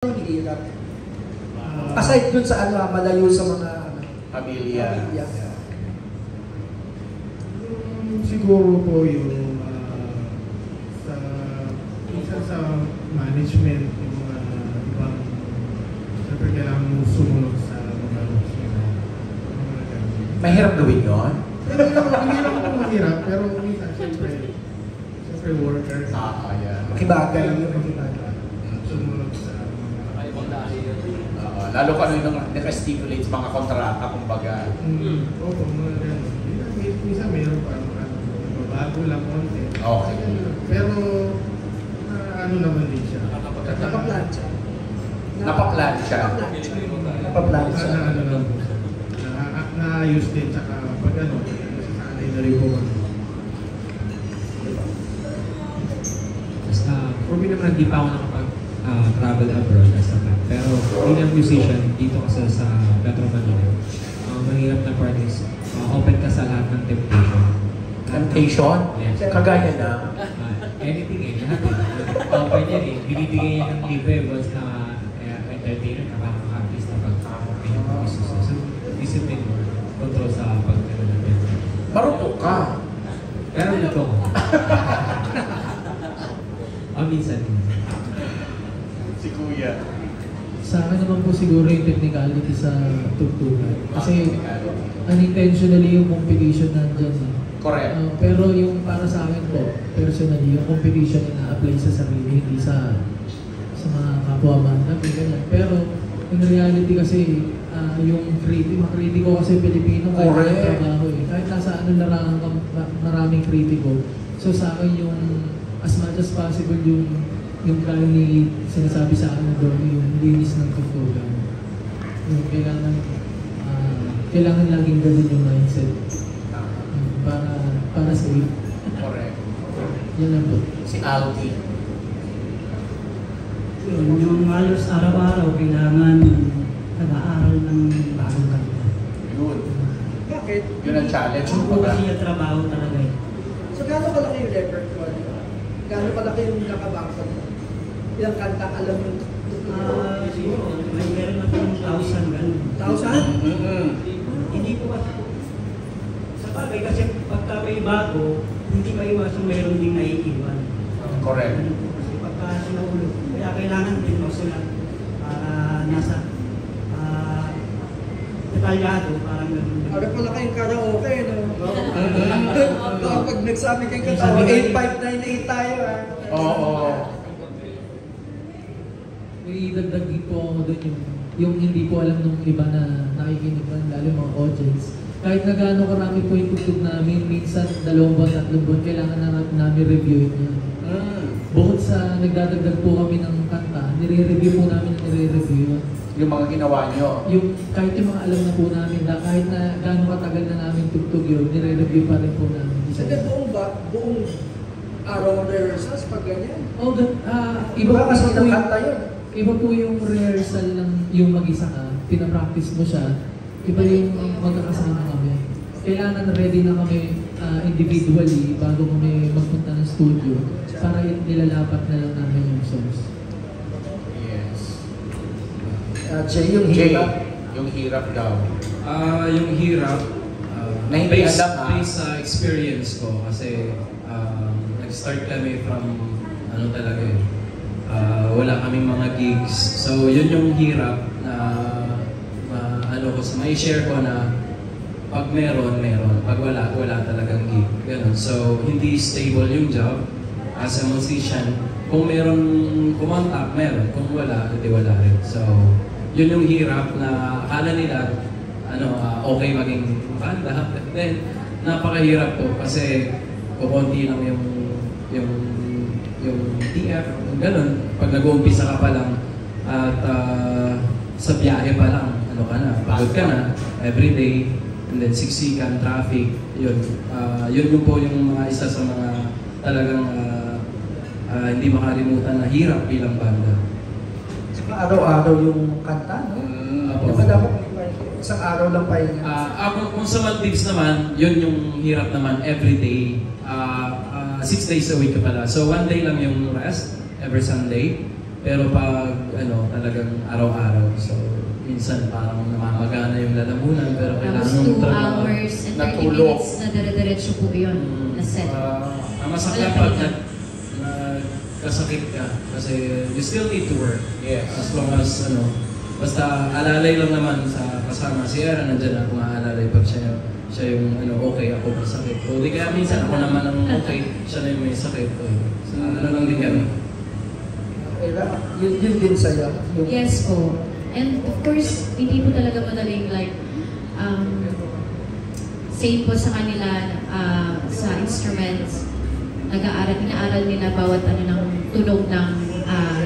hirap. Aside dun sa malayo sa mga pamilya. Siguro po yung sa management, yung mga ibang siyempre kailangan mo sumunod sa mga rules nila. Mahirap gawin yun? Hindi naman po mahirap, pero minsan siyempre worker. Yan. makibagay yung makibagay. Sumunod sa lalo ka nung naka-stipulate mga kontrata, kumbaga. Opo, mga gano'n. Minsan mayroon pa bago lang konti. Okay. Pero ano naman din siya. Napaplansya. Napaplansya. Napaplansya. Ano lang po siya. Naayos din, tsaka pag ano, nasasanay na rin po. For me naman, hindi pa ako nakapag-travel abroad as a fan. Pero bilang musician, dito kasi sa Metro Manila, mahirap na part is open ka sa lahat ng temptation. Temptation? Yes. Kagaya na? Anything eh, lahat eh. Open yan eh. Binibigay niya ng libre once na entertainer, nakaka-artist na pagkakakamay ng business. So, discipline mo, control sa pagkakaroon natin. Marupok ka. Pero ito ko. Minsan. Si Kuya. Sa akin naman po siguro yung technicality sa tugtugan. Kasi unintentionally yung competition nandyan. Correct. Pero yung para sa akin po, personally, yung competition na-apply sa sarili, hindi sa mga kapwa-banda, ganyan. Pero in reality kasi, yung kritiko kasi Pilipino, kahit trabaho eh. Kahit nasa maraming kritiko. So sa akin yung as much as possible yung kaya ni sinasabi sa akin doon yung linis ng tugtugan. Yung kailangan laging ganun yung mindset. Para safe. Correct. Yan lang po. Si Alki. Yung halos araw-araw kailangan nag-aaral ng bagong kanta. Yun. Bakit? Yun ang challenge. Kung kasi yung trabaho talaga eh. So gano'ng kalaki yung repertoire? Gano'ng kalaki yung nakabangkot? Ilang kanta alam mo? Siguro, may meron na kung 1,000 ganun. 1,000? Hindi ko kasi sa bagay kasi pagka may bago, hindi pa iwasan mayroon din naiiwan. Correct. Kasi pagka sinahulog, kaya kailangan din masulat para nasa detalyado, parang gano'n. Ano pala kayong karaoke, no? Pag nagsabi kayong katawa, 8598 tayo, Oo. May dagdag din po ako doon yung hindi po alam nung iba na nakikinig man, lalo mga audience. Kahit na gaano karami po yung tugtog namin, minsan 2 buwan, 3 buwan, kailangan namin reviewin yan. Bukod sa nagdadagdag po kami ng kanta, nire-review po namin ang nire-review. Yung mga ginawa nyo. Kahit yung mga alam na po namin, kahit na gaano katagal na namin tugtog yun, nire-review pa rin po namin. Sige, buong araw rehearsals pag ganyan. Iba kasi po ng kanta yun. Iba po yung rehearsal ng yung mag-isa ka, pinapractice mo siya. Iba yung magkakasama kami. Kailangan ready na kami individually bago kami magpunta ng studio para nilalapat na lang namin yung songs. Yes. Jay, yung hirap. Yung hirap daw. Yung hirap, Na hindi based alam, sa experience ko kasi nag-start kami from talaga eh. Wala kaming mga gigs. So yun yung hirap na may share ko na pag meron. Pag wala talagang gig. Ganun. So hindi stable yung job as a musician. Kung meron kumontak, meron. Kung wala, hindi wala rin. So yun yung hirap na akala nila okay maging banda. Then napakahirap po kasi kukunti lang yung TF, ganun. Pag nag-uumpisa ka pa lang at sa biyahe pa lang, pagod ka na, everyday, and then siksikan, traffic, yun po yung mga isa sa mga talagang hindi makalimutan na hirap bilang banda. Saka araw-araw yung kanta, no? Isang araw lang pa yun. Kung sa Maldives naman, yun yung hirap naman everyday. 6 days a week ka pala. So 1 day lang yung rest, every Sunday. Pero pag talagang araw-araw. So, minsan parang namamagana yung lalamunan, pero kailangan Tapos 2 ng trabaho. hours and 30 Natulog. minutes na dire-diretso po yun na set. Ang masakit pag kasakit ka, kasi you still need to work. Yes. As long as, basta alalay lang naman sa kasama. Si Era nandyan ako aalalay pag siya yung okay, ako may sakit. O di kaya minsan ako naman ang okay, siya na yung may sakit. So, lang din kami. Yun din sa'yo. Yes po. And of course, hindi po talaga madaling like, same po sa kanila sa instruments. Inaaral nila bawat ng tunog ng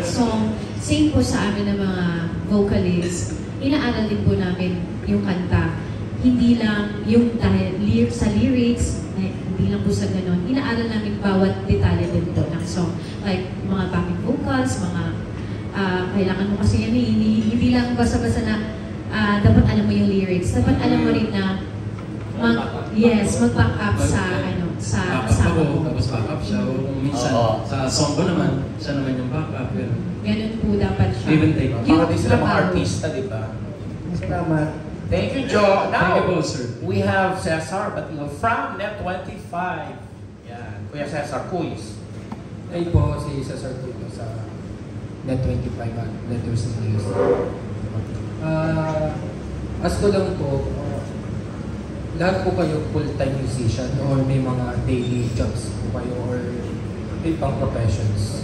song. Same po sa amin ng mga vocalists. Inaaral din po namin yung kanta. Hindi lang yung dahil sa lyrics, hindi lang po sa ganon. Inaaral namin bawat detalye din po ng song. Like mga backing vocals, mga kailangan mo kasi yan, hindi lang basta-basta na dapat alam mo yung lyrics. Dapat alam mo rin na mag-back up sa kasama mo. Tapos back up siya. O minsan, sa song ko naman, siya naman yung back up. Ganun po dapat siya. Give and take. Mga din sila mga artista, di ba? Salamat. Thank you, Joe. Now, Thank you po, sir. we have Cesar Batillo from Net25. Yan. Kuya Cesar, quiz. Ay po, si Cesar Tulio sa Net25 at Letters and News. As ko lang po, lahat po kayo full-time musician or may mga daily jobs po kayo or may pang professions?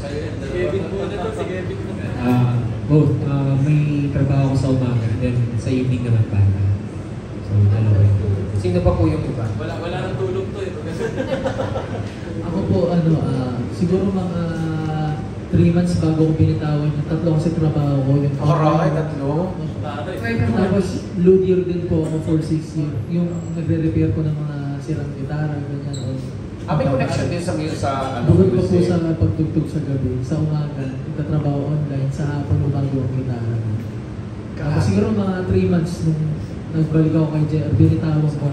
Both. May trabaho ko sa umaga, then sa evening naman banda. So, dalawa yun. Sino pa po yung iba? Wala nang tulog to eh. Ako po, siguro mga 3 months bago ko binitawan yung 3 kasi trabaho ko. Yung Alright, 3. Tapos, load year din po ako for 6 years. Yung nagre-repair ko ng mga sirang gitara, ganyan. May connection din sa Bukod ko po sa pagtugtog sa gabi, sa umaga, nagtatrabaho online, sa hapon bago ang gitara. Tapos siguro mga 3 months nung nagbalik ako kay JR, binitawan ko.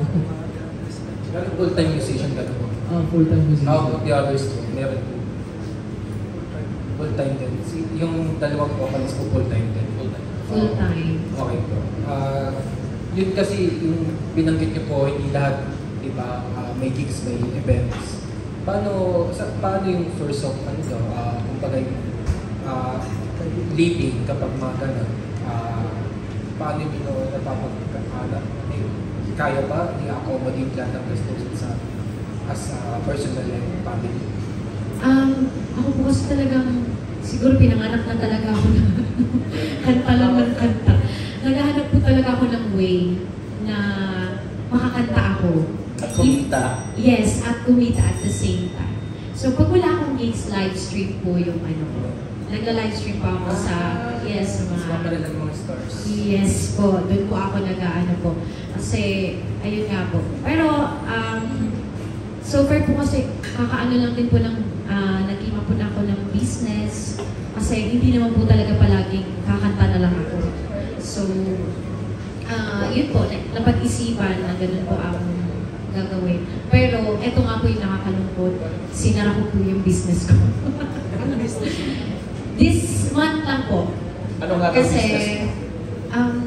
Pero full-time musician ka po? Full-time musician. How the others po? Meron po. Full-time din. Yung dalawang vocalist ko full-time din. Full-time. Okay po. Yun kasi yung binanggit niyo po, hindi lahat, di ba, may gigs, may events. Paano yung source of kumbaga living kapag mga ganun? Paano yung napapagkakala? Kaya ba i-accommodate lahat ng restrictions as a personal and family? Ako po kasi talagang, siguro pinanganak na talaga ako ng kanta lang ng kanta. Naghahanap po talaga ako ng way na makakanta ako. At kumita. Yes, at kumita at the same time. So pag wala akong gigs, live stream po yung nagla-live stream pa ako sa mga mga stars. Yes po, doon po ako po. Kasi, ayun nga po. Pero, so far po kasi, kakaano lang din po ng, nag-ima po na ako ng business. Kasi hindi naman po talaga palaging kakanta na lang ako. So, yun po, napag-isipan na ganun po ang gagawin. Pero, eto nga po yung nakakalungkot. Sinara ko po yung business ko. Ano business? This month lang po. Ano nga ang Kasi, business?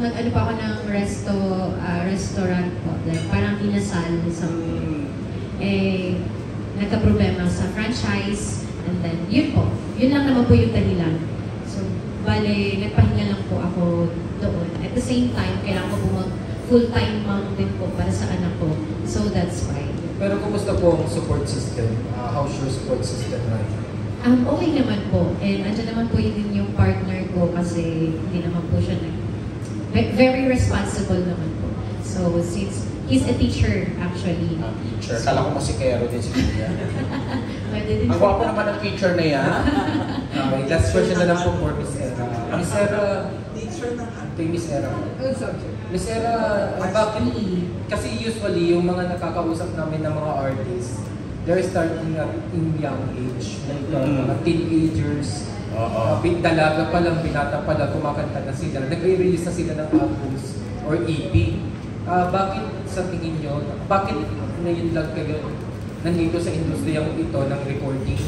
nag-ano pa ako ng restaurant po. Like, parang inasal. Nagka-problema sa franchise. And then, yun po. Yun lang naman po yung dahilan. So, bale, nagpahinga lang po ako doon. At the same time, kailangan ko po full-time mom din po para sa anak ko. So, that's why. Pero kumusta po ang support system? How's your support system right? Okay naman po. And andyan naman po yun yung partner ko kasi hindi naman po siya very responsible naman po. So, since he's a teacher actually. Teacher. Kala ko si Kero din si Julia. Pwede din Ang gwapo naman ng teacher na yan. Okay, last question na lang po for Miss Era. Miss Era, kay Miss Era. Miss Era, bakit? Kasi usually, yung mga nakakausap namin ng mga artists, they're starting at in young age. Like, mga teenagers, dalaga pa lang, binata pa lang, kumakanta na sila. Nag-release na sila ng albums or EP. Bakit sa tingin nyo, bakit ngayon lang kayo nandito sa industriyang ito ng recording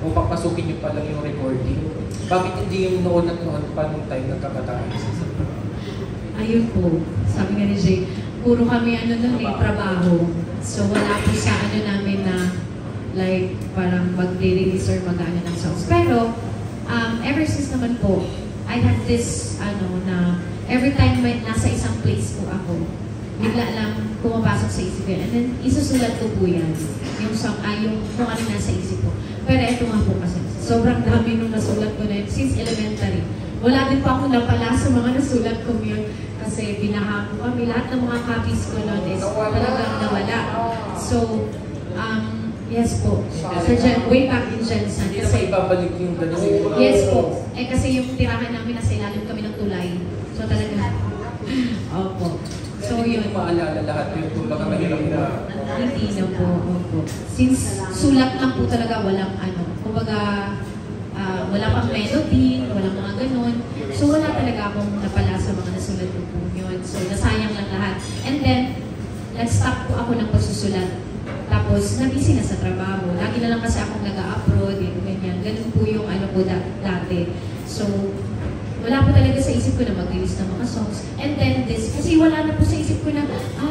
o papasukin niyo pa lang yung recording? Bakit hindi yung noon at noon pa nung time nagkakataan? Ayun po, sabi nga ni Jay, puro kami trabaho. So wala po sa namin na like parang mag-release or mag-ano ng songs. Pero ever since naman po, I have this na every time nasa isang place po ako, bigla lang pumapasok sa isip yan. And then isusulat ko po yan. Yung song, yung kung ano nasa isip ko. Pero eto nga po kasi, sobrang dami nung nasulat ko na yun since elementary. Wala din pa ako napala sa mga nasulat ko yun. Kasi binaha ko kami. Lahat ng mga copies ko noon is talagang nawala. So, yes po. Sa way back in Jensen. Hindi naman ibabalik yung ganun. Yes po. Kasi yung tirahan namin nasa ilalim kami ng tulay. So talaga. Opo. So yun. Hindi maalala lahat yun. Kung baka mahirap na. Hindi na po. Opo. Since sulat lang po talaga, walang kumbaga, wala pang melody, walang mga ganun. So wala talaga akong napala sa mga nasulat ko po yun. So nasayang lang lahat. And then, nag-stop po ako ng pagsusulat. Tapos, nabisi na sa trabaho. Lagi na lang kasi akong nag-upload, ganyan. Ganun po yung po dati. So, wala po talaga sa isip ko na mag-release ng mga songs. And then this, kasi wala na po sa isip ko na,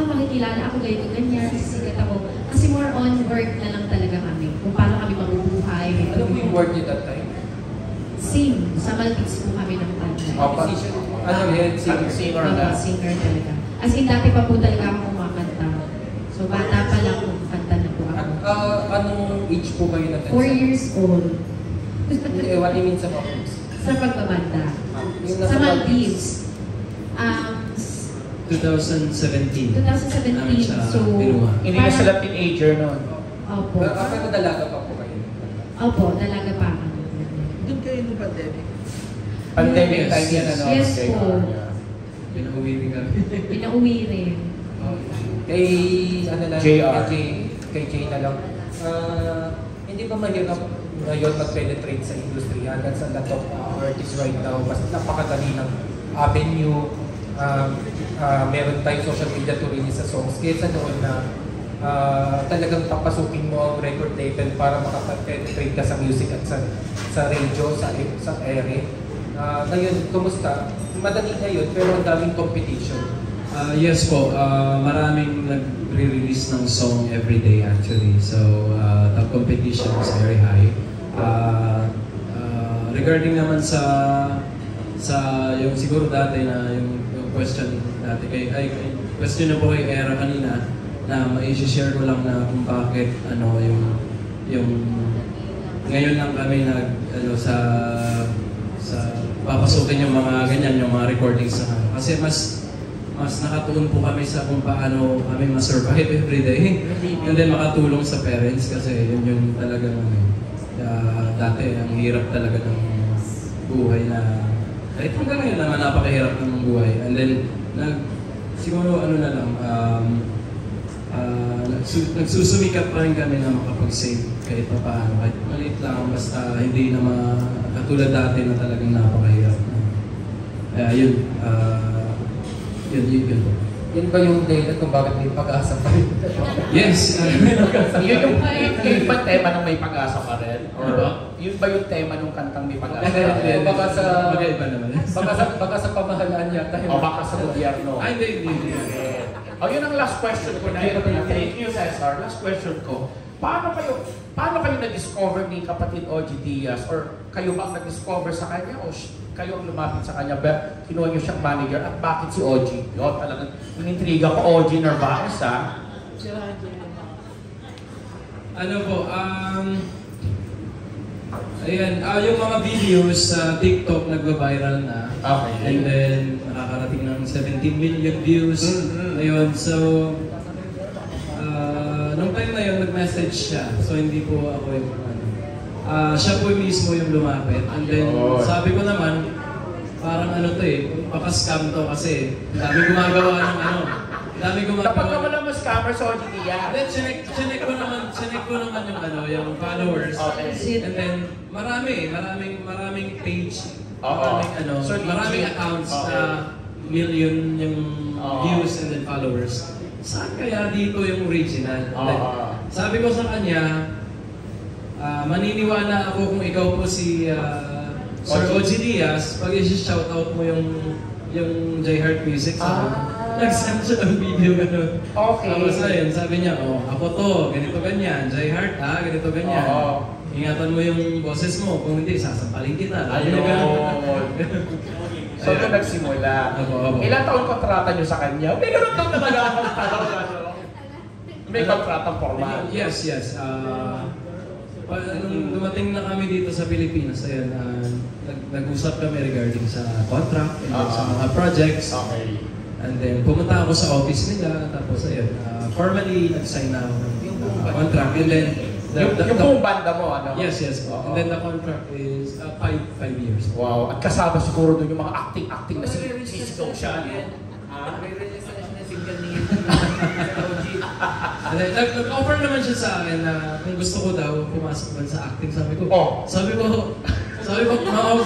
makikilala ako ganyan, sisigat ako. Kasi more on work na lang talaga kami. Kung paano kami mabubuhay. Ano po yung work niyo that time? Sing. Sa Maltese po kami ng banda. Ano yun? Singer na. Singer talaga. As in, dati pa po talaga ako kumakanta. So, bata pa lang po, kanta na po ako. Anong age po kayo na 4 years old. What do you mean sa mga Sa pagbabanda. Sa Maldives. 2017. 2017. So, Hindi na sila teenager noon. Opo. Pero dalaga pa po kayo? Opo, dalaga pa ako. Doon kayo nung pandemic. Pandemic time yan, Yes po. Pinauwi kami. Pinauwi rin. Kay, JR. Kay Jay na lang. Hindi ba mahirap ngayon mag-penetrate sa industriya? That's a lot of artists right now. Mas napakadali ng avenue. Meron tayong social media to release sa songs. Kaysa noon na talagang papasukin mo ang record label para makapag-penetrate ka sa music at sa radio, sa ere. Ngayon, kumusta? Madali ngayon, pero ang daming competition. Yes po, maraming nagre-release ng song every day actually. So, the competition is very high. Regarding naman sa yung siguro dati na yung question dati question na po kay Era kanina na mai-share ko lang na kung bakit yung ngayon lang kami sa papasukin yung mga ganyan, yung mga recordings sa kasi mas nakatuon po kami sa kung paano kami ma-survive every day and then makatulong sa parents kasi yun talagang dati ang hirap talaga ng buhay na kahit hanggang ngayon naman napakahirap ng buhay and then siguro nagsusumikap pa rin kami na makapag-save kahit pa paano kahit maliit lang basta hindi na katulad dati na talagang napakahirap yun Yan ba yung dahilan kung bakit may pag-asa pa rin? Yes. Yun ba tema ng may pag-asa pa rin? Or yun ba yung tema ng kantang may pag-asa pa rin? Baka sa pamahalaan yata. O baka sa gobyerno? Ay, hindi. Yun ang last question ko na yun. Thank you, Cesar. Last question ko. Paano kayo na-discover ni kapatid OG Diaz? Or kayo ba ang nag-discover sa kanya? O kayo ang lumapit sa kanya? Kinuha niyo siyang manager? At bakit si OG? Yun, talagang inintriga ko, OG Narvaez, ha? Ano po, ayan, yung mga videos sa TikTok nagba-viral na. Okay. And then, nakakarating ng 17 million views. Ayun, so, nung time na yun, nag-message siya. So, hindi po ako yung siya po mismo yung lumapit. And then, sabi ko naman, parang baka-scam to kasi dami gumagawa ng Kapag ka wala mo scammer sa OG Diaz. Then, chinek ko naman yung followers. Okay. And then, maraming page, So, maraming accounts na million yung views and then followers. Saan kaya dito yung original? Sabi ko sa kanya, maniniwala ako kung ikaw po si Sir OG Diaz, pag i-shoutout mo yung J Heart Music sa nag-send siya ng video gano'n. Okay. Tapos ayun, sabi niya, ako to, ganito ganyan, J Heart ganito ganyan. Ingatan mo yung boses mo, kung hindi, sasampalin kita. Ayun. So, doon nagsimula. Ilang taon kontrata niyo sa kanya? May gano'n daw talaga akong tanong. May kontratang formal. Yes. Nung dumating na kami dito sa Pilipinas, ayun, nag-usap kami regarding sa contract and then sa mga projects. Okay. And then pumunta ako sa office nila, tapos ayun, formally nag-sign na ako ng contract. And then, yung buong banda mo, ano? Yes. And then the contract is 5 years. Wow. At kasama siguro doon yung mga acting na sisigaw siya. Re-release na siya ng single ni And then, nag-offer naman siya sa akin na kung gusto ko daw pumasok man sa acting. Sabi ko, mawag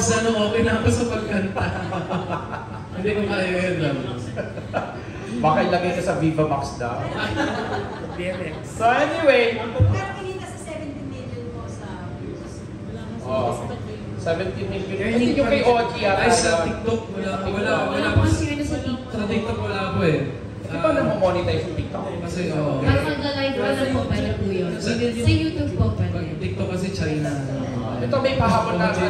sana okay na ako sa pagkanta. Hindi ko kaya yun. Baka ilagay ka sa Viva Max daw. So anyway, Pero kinita sa 17 million po sa 17 million. Hindi yung kay OG yata. Ay, sa TikTok, wala Wala po kasi yun sa TikTok. Sa TikTok wala po eh. Di ba namo-monetize yung TikTok? Kasi, Pag mag-live ka lang po, pwede po yun. Sa YouTube po, pwede. TikTok kasi China. Ito may pahabol na si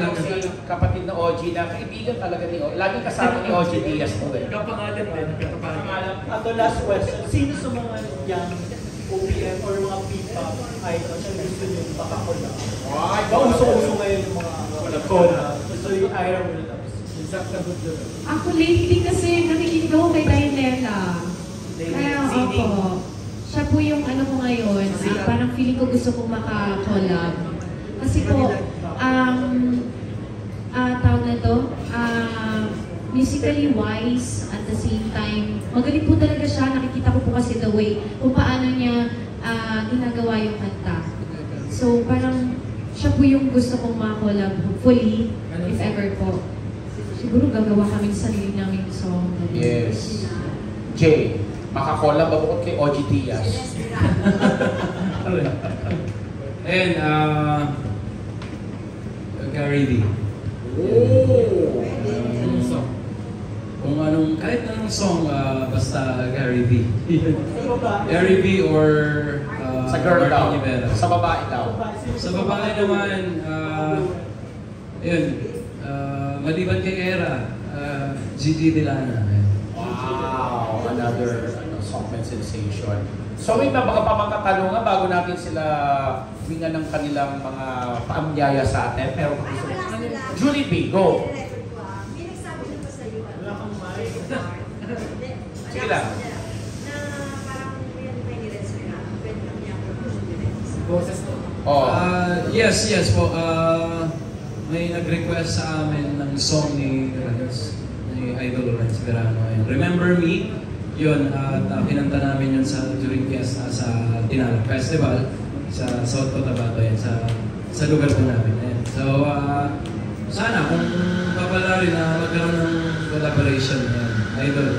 kapatid na OG na kaibigan talaga ni OG. Laging kasama ni OG Diaz po eh. Kapangalan din. Ato last question. Sino sa mga young OPM or mga P-pop idols ang gusto nyo makakola? Ay, Uso-uso ngayon yung mga collab. So yung Ira Williams. Exact sagot doon. Ako lately kasi nakikinig ako kay Dayanela. Kaya ako, siya po yung ano ko ngayon, parang feeling ko gusto kong maka-collab. Kasi po, tawag na to, musically wise at the same time, magaling po talaga siya. Nakikita ko po kasi the way kung paano niya ginagawa yung kanta. So parang siya po yung gusto kong maka-collab, hopefully, if ever po. Siguro gagawa kami sa sarili namin song. Yes. Jay, makakollab ba bukod kay OG Diaz? And, Gary V. Kung anong, kahit anong song, basta Gary V. Gary V or Sa girl daw. Martin Rivera. Sa babae daw. Sa babae naman, yun, maliban kay Era, Gigi Delana. Wow, another song and sensation. So wait na, baka pa magkatanungan bago natin sila huminga ng kanilang mga paamyaya sa atin. Pero Julie B, go! May nagsabi na ba sa'yo? Wala kang mic. Sige lang. Na parang may nirets na pwede kang niya promotion. boses to. Oh. Yes po. May nag-request sa amin ng song ni Idol Lawrence Verano. Remember Me, yun, at pinanta namin yun during fiesta sa Tinalak Festival sa South Cotabato, yan, sa lugar po namin. Yan. So, sana kung papala rin na magkaroon ng collaboration, yan, Idol.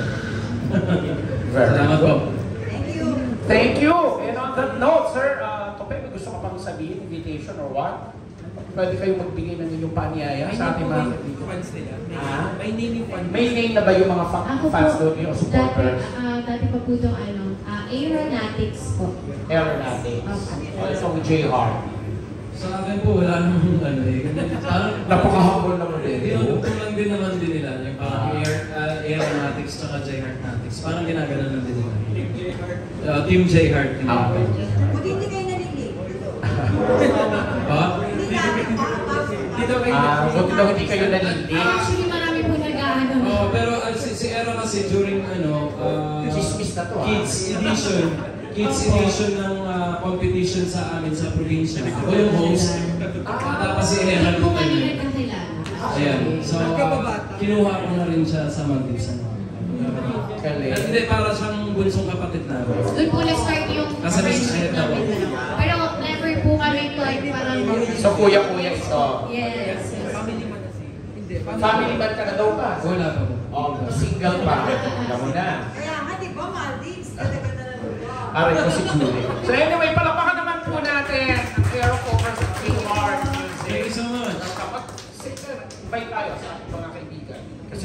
Salamat po. Thank you. Thank you! And on that note, sir, Tope, may gusto ka pang sabihin, invitation or what? Pwede kayong magbigay ng inyong panyaya sa ating mga fans nila. May name yung fans. May name na ba yung mga Ako fans po, doon, yung supporters? dati pa po itong Aeronautics po. Aeronautics. Okay. O itong J-Heart. Sa akin po, wala namang ano eh. Napaka-humble naman din. Tinutulong din naman din nila. Yung parang Aeronautics tsaka J-Heartnatics. Parang ginagalan lang din nila. Team J-Heart. Buti hindi kayo narinig. Ba? Buti daw hindi kayo nalilig. Actually, marami po nag-aano. Pero si Era kasi during Chismis na to, Kids edition ng competition sa amin sa probinsya. Ako yung host. Tapos si Era Hindi po kami nagkakilala. Ayan. So, kinuha ko na rin siya sa Magdisan. Hindi, para siyang bunsong kapatid namin. Doon po na-start yung Kasi may friendship sakit ako. namin. Pero never po kami like parang... So kuya-kuya ito. Yes. Family man kasi. Hindi. Family man ka na daw ba? Wala pa po. Oh, single pa. Alam mo na. Kaya nga, di ba, Maldives? Ganda-ganda na lugar. Aray ko si Julie. So anyway, palakpakan naman po natin ang Aero Covers at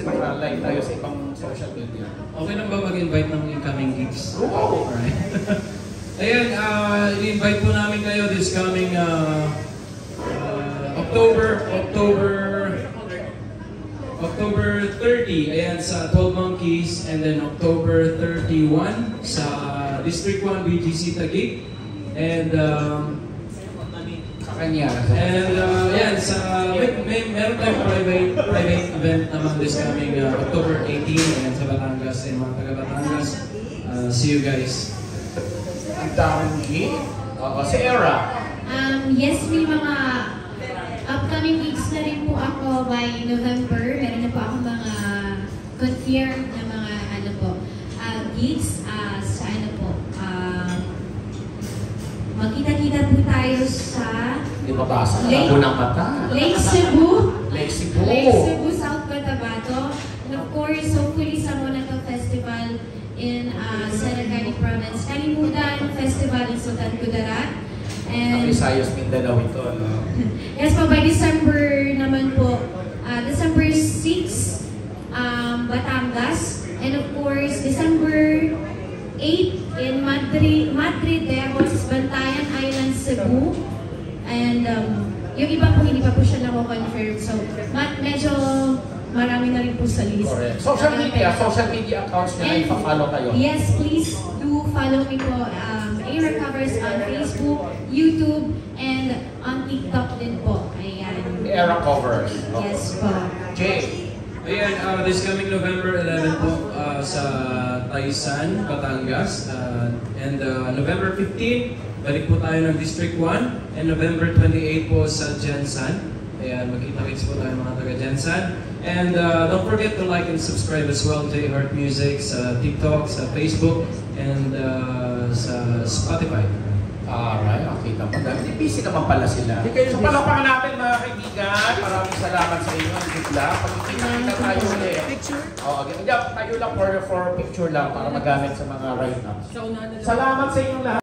kasi naka-live tayo sa ibang social media. Okay lang ba mag-invite ng incoming gigs? Oo! Alright. Ayan, i-invite po namin kayo this coming October 30, ayan, sa 12 Monkeys, and then October 31 sa District 1 BGC Taguig. And sa kanya. Ayan, meron tayong private event naman this coming October 18, ayan, sa Batangas, and mga taga Batangas. See you guys. Ang daming gig. Si Era. Yes, may mga upcoming gigs na rin po ako by November. Meron na po ako mga confirmed na mga gigs sa magkita-kita po tayo sa Di ba basa? Unang mata. Lake Cebu. Lake Cebu. Lake Cebu, South Cotabato. And of course, hopefully sa Monaco Festival in Sarangani Province. Kalimutan Festival in Sultan Kudarat. And Visayas, Mindanao ito, no? yes po, by December naman po, December 6, Batangas. And of course, December 8 in Madrid, Demos, Bantayan Island, Cebu. And yung iba po, hindi pa po siya nako-confirm. So, medyo marami na rin po sa list. Correct. Social media accounts nyo na ipa-follow kayo. Yes, please do follow me po. Era Covers on Facebook, YouTube, and on TikTok din po. Ayan. Era Covers. Yes po. Jay. Ayan, this coming November 11 po sa Taysan, Batangas. And November 15, balik po tayo ng District 1. And November 28 po sa Jensan. Ayan, magkita-kits po tayo mga taga-Jensan. And don't forget to like and subscribe as well, J Heart Music, sa TikTok, sa Facebook, and sa Spotify. Alright, okay naman. Busy naman pala sila. So palapakan natin mga kaibigan. Maraming salamat sa inyo. Good luck. Pag-ikita tayo ulit. Picture? Oo, tayo lang for picture lang para magamit sa mga write-ups. Salamat sa inyong lahat.